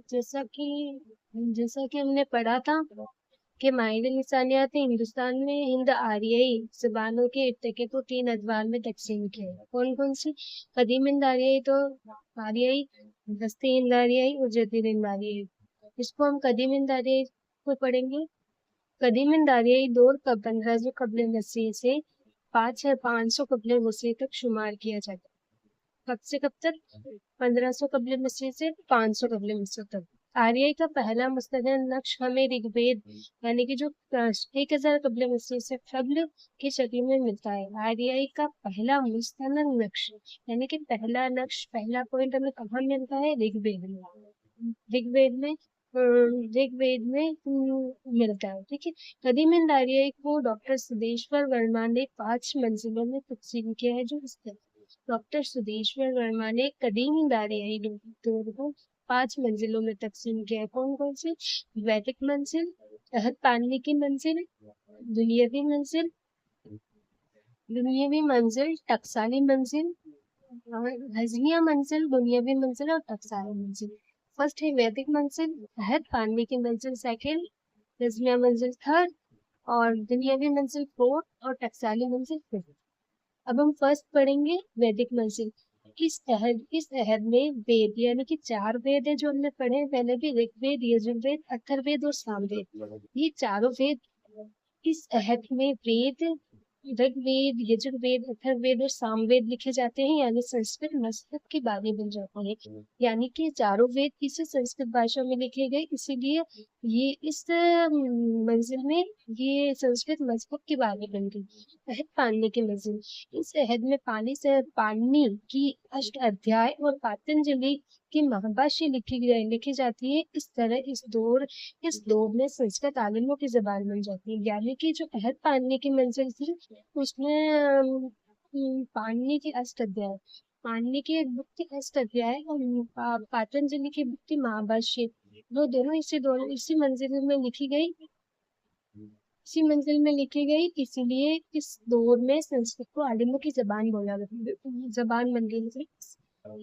जैसा कि जैसा कि हमने पढ़ा था कि माहिर लिसानियात ने हिंदुस्तान में हिंद आर्यई ज़बानों के इर्तिके को 3 अदवार में तकसीम किया है। कौन कौन सी? कदीम हिंद आर्यई तो आर्यई, वस्ती हिंद आर्यई और जदीद हिंद आर्यई। इसको हम कदीम हिंद आर्यई को पढ़ेंगे। कदीम हिंद आर्यई दौर का 1500 कबल मसीह से 500 कबल मसीह तक शुमार किया जाता है। कब से कब तक? 1500 कबल मसीह से 500 कबल मसीह तक। आर्य का पहला मुस्तदर नक्श हमें ऋग्वेद यानी कि जो 1000 कबल मसीह से कबल की शक्ल में मिलता है। आर्य का पहला मुस्तनद नक्श यानी कि पहला नक्श, पहला पॉइंट हमें कहाँ मिलता है? ऋग्वेद में। ऋग्वेद में ऋग्वेद में मिलता है। ठीक है। कदीम हिंद आर्य को डॉक्टर सुदेश्वर वर्मा ने 5 मंजिलों में तकसीम किया है। जो डॉक्टर सुदेश्वर वर्मा ने कदीम दारियाई दौर को 5 मंजिलों में तकसीम किया है। कौन कौन सी? वैदिक मंजिल, अहद पानी की मंजिल, दुनियावी मंजिल, टकसाली मंजिल, हजमिया मंजिल, दुनियावी मंजिल और टकसाली मंजिल। फर्स्ट है वैदिक मंजिल, अहद पानी की मंजिल सेकंड, हजमिया मंजिल थर्ड और दुनियावी मंजिल फोर्थ और टकसाली मंजिल फिफ्थ। अब हम फर्स्ट पढ़ेंगे वैदिक मंजिल। इस अहद में वेद यानी कि 4 वेद है जो हमने पढ़े हैं पहले भी, ऋग्वेद, यजुर्वेद, अथर्ववेद और सामवेद। ये चारों वेद इस अहद में वेद, ऋग्वेद, यजुर्वेद, अथर्ववेद और सामवेद लिखे जाते हैं यानी संस्कृत मसहब की बानी बन जाती है। यानी कि चारों वेद किसी संस्कृत भाषा में लिखे गए, इसीलिए ये इस मंजिल में ये संस्कृत मजहब की बानी बन गई। अहद पाणिनि की मंजिल। इस अहद में पाणिनि की अष्ट अध्याय और पातंजलि की महाभाष्य लिखी जाती है। इस तरह इस दौर में संस्कृत आलिमों की जबान बन जाती है। यानी कि जो अहद पाणिनि की मंजिल थी उसमें पाणिनि की अष्ट अध्याय, पाणिनि की एक बुक थी अष्ट अध्याय और पातंजलि की बुक थी महाभाष्य। वो दोनों इसी मंजिल में लिखी गई, इसीलिए इस दौर में संस्कृत को आलिमों की जबान बन गई थी।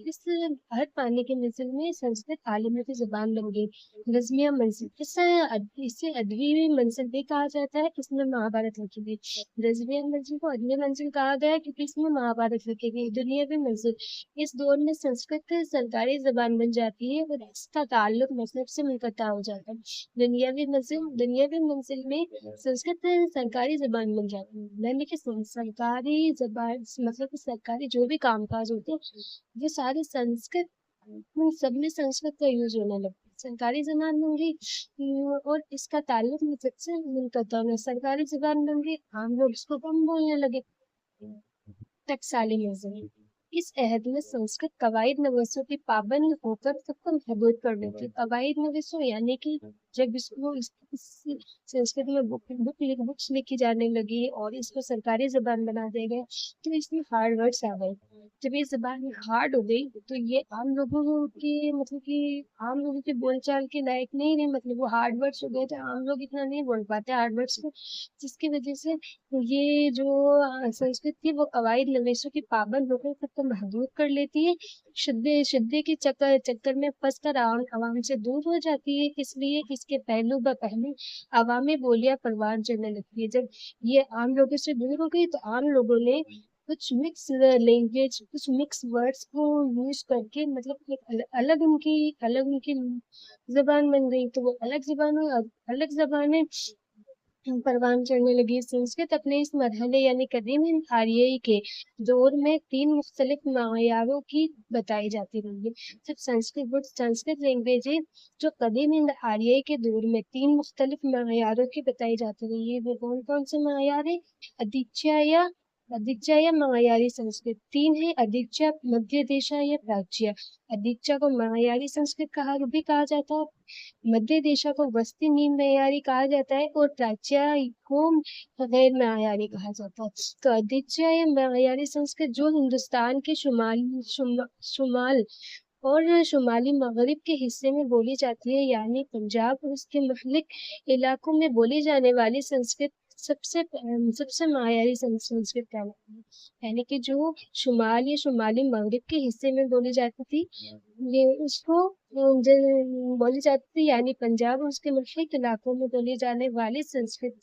इस अहद पानी के मंजिल में संस्कृत आलिमों की जबान बन गई। रज़्मिया मंजिल, इसे अदबी मंजिल भी कहा जाता है। इसमें महाभारत लिखी गई। रज़्मिया मंजिल को अदबी मंजिल कहा गया क्योंकि इसमें महाभारत लिखी गई। दुनियावी मंजिल, इस दौर में संस्कृत सरकारी जबान बन जाती है और इसका ताल्लुक मजहब से मुनक़ता हो जाता है। दुनियावी मंजिल में संस्कृत सरकारी जबान बन जाती है यानी कि सरकारी जबान मतलब कि सरकारी जो भी कामकाज होते हैं ये सारे संस्कृत, उन सब में संस्कृत का यूज होने लगा। सरकारी जबान बन गई और इसका ताल्लुक मजहब से मुनक़ता है। सरकारी जबान बन गई, आम लोग इसको कम बोलने लगे। टकसाली मंजिल, इस अहद में संस्कृत कवायद नवीसों की पाबंद होकर सबको महदूद कर देती। कवायद नवीसों यानी कि जब संस्कृत में बुक्स लिखी जाने लगी और इसको सरकारी जबान बना दिया गया तो इसमें हार्ड वर्ड्स आ गए। जब ये जबान हार्ड हो गई तो ये आम लोगों की मतलब कि आम लोगों के बोलचाल के लायक नहीं रहे, मतलब वो हार्ड वर्ड्स हो गए तो आम लोग इतना नहीं बोल पाते हार्ड वर्ड्स को, जिसकी वजह से ये जो संस्कृत थी वो कवायद नवीसों की पाबंद होकर सबको महदूद कर लेती है। शुद्धि के चक्कर में फंस कर आवाम से दूर हो जाती है। इसलिए इसके पहलू ब पहलू अवामी बोलियां परवान चढ़ने लगती है। जब ये आम लोगों से दूर हो गई तो आम लोगों ने कुछ मिक्स लैंग्वेज, कुछ मिक्स वर्ड्स को यूज करके मतलब एक अलग उनकी जबान बन गई। तो वो अलग जबानें परवान चढ़ने लगी। संस्कृत अपने इस मरहले यानी कदीम हिंद आर्यई के दौर में 3 मुख्तलिफ मायारों की बताई जाती रही है। जब संस्कृत लैंग्वेज है जो कदीम हिंद आर्यई के दौर में 3 मुख्तलिफ मायारों की बताई जाती रही है। वो कौन कौन से मायार है? अधिच्या या मायारी संस्कृत 3 है। अधिच्या, मध्य देशा या प्राच्य। अधिच्या को मायारी संस्कृत भी कहा जाता है, मध्य देशा को वस्ती नीम मयारी कहा जाता है और प्राच्य को गैर मयारी कहा जाता है। तो अधिच्य या मयारी संस्कृत जो हिंदुस्तान के शुमाल और शुमाली मगरिब के हिस्से में बोली जाती है यानी पंजाब और उसके मुख्तलिफ इलाकों में बोली जाने वाली संस्कृत सबसे मायारी संस्कृत कहलाती है, यानी कि जो शुमाल या शुमाली मगरिब के हिस्से में बोली जाती थी, ये उसको बोली जाती थी, यानी पंजाब और उसके मुल्क इलाकों में बोली जाने वाली संस्कृत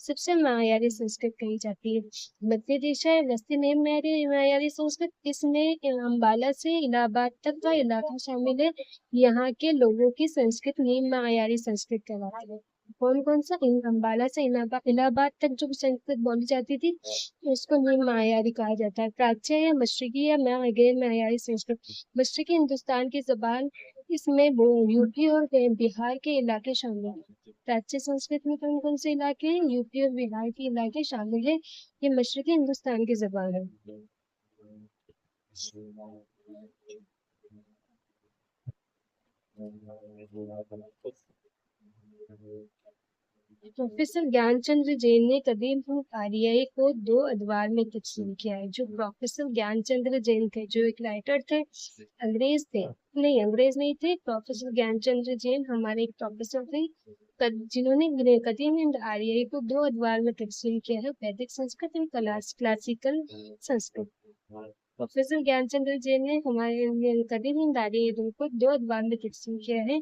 सबसे मायारी संस्कृत कही जाती है। मध्य एशिया वस्ती में मायारी संस्कृत, इसमें अम्बाला से इलाहाबाद तक का इलाका शामिल है। यहाँ के लोगों की संस्कृत निम्न मायारी संस्कृत कहलाती है। कौन कौन सा? अम्बाला से इलाहाबाद तक जो संस्कृत बोली जाती थी, उसको निम्न मायारी कहा जाता है। प्राच्य या मशरकी या गैर मायारी संस्कृत, मशरकी हिंदुस्तान की जबान, इसमें वो यूपी और बिहार के इलाके शामिल हैं। प्राच्य संस्कृत में कौन कौन से इलाके हैं? यूपी और बिहार के इलाके शामिल है। ये मशरकी हिंदुस्तान की जबान है। प्रोफेसर ज्ञानचंद्र जैन ने कदीम आर्ययी को दो अदवार में तकसीम किया है। जो प्रोफेसर ज्ञानचंद्र जैन थे, जो एक राइटर थे, अंग्रेज थे, नहीं अंग्रेज नहीं थे, प्रोफेसर ज्ञानचंद्र जैन हमारे एक प्रोफेसर थे, जिन्होंने कदीम हिंद आर्ययी को दो अदवार में तकसीम किया है, वैदिक संस्कृत और क्लासिकल संस्कृत। प्रोफेसर ज्ञानचंद्र जैन ने हमारे कदीम हिंद आर्ययी को दो अदवार में तकसीम किया है,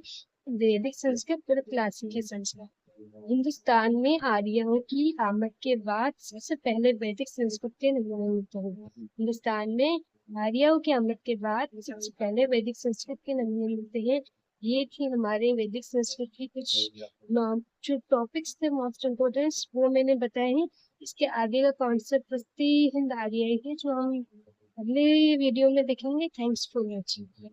वैदिक संस्कृत और क्लासिकल संस्कृत। हिंदुस्तान में आर्यों की आमद के बाद सबसे पहले वैदिक संस्कृत के नमूने मिलते हैं। हिंदुस्तान में आर्यों की आमद के बाद सबसे पहले वैदिक संस्कृत के नमूने मिलते हैं। ये थी हमारे वैदिक संस्कृत की कुछ जो टॉपिक्स थे मोस्ट इम्पोर्टेंट, वो मैंने बताए हैं। इसके आगे का कॉन्सेप्ट वस्ती हिंद आर्य है, जो हम अगले वीडियो में देखेंगे। Thanks for watching.